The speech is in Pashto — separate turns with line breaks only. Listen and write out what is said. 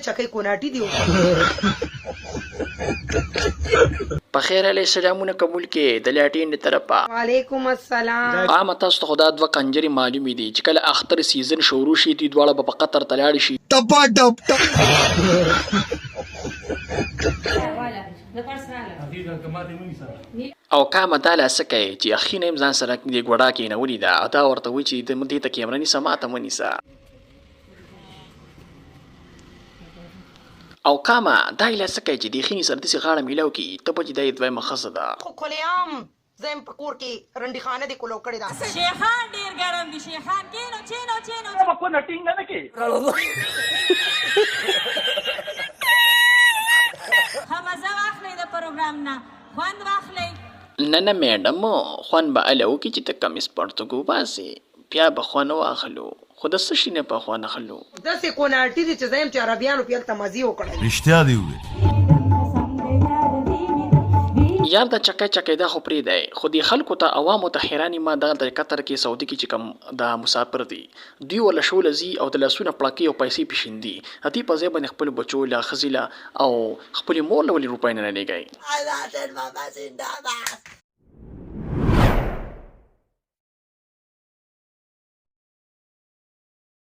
چکې کوناټي دی
په خیر علیه السلامونه قبول کې د لاټین د طرفه.
وعلیکم السلام.
عامه تاسو ته خو دا دوه کنجرې معلومې دي چې کله اختر سیزن شروع شي دوی دواړه به په قطر ته لاړ شي. او کامه دا لاسه کوي چې اخي نه ځان سره د ګوډا کېنولې ده او دا ورته وایي چې د دې ته کیمره نیسه ماته مه نیسه. او کامه دا یې لاسه کوي چې د خینې سره داسې غاړه میلاو کړي ته به چې دا یې دویمه ښځه ده.
خو کلیام زم په کور کې رنډي خانه دې کولو کړې ده.
شیخان ډېر ګرم دي شیخان کینو چینو ښه مزه واخلئ د پروګرام نه خوند واخلئ.
نه میډم خوند به هله وکړي چې ته کمیس پرتګو باسې بیا به خوند واخلو خو د څه شي نه به خوند اخلو.
داسې کوناټي دي چې زم چې عربیانو په هلته مزې وکړل.
رښتیا دی وویل.
یار دا چکه چکه دا خو پرې دی خو د خلکو ته عوامو ته حیراني ما دغه د قطر کې سعودي کې چې کوم دا مسافر دي دوی ولا شوله ځي او د لاسونه پړکې او پیسې پیشندي هدي په ځای باندې خپل بچو له ښځې له او خپلې مور له ولې روپۍ نه لګوي.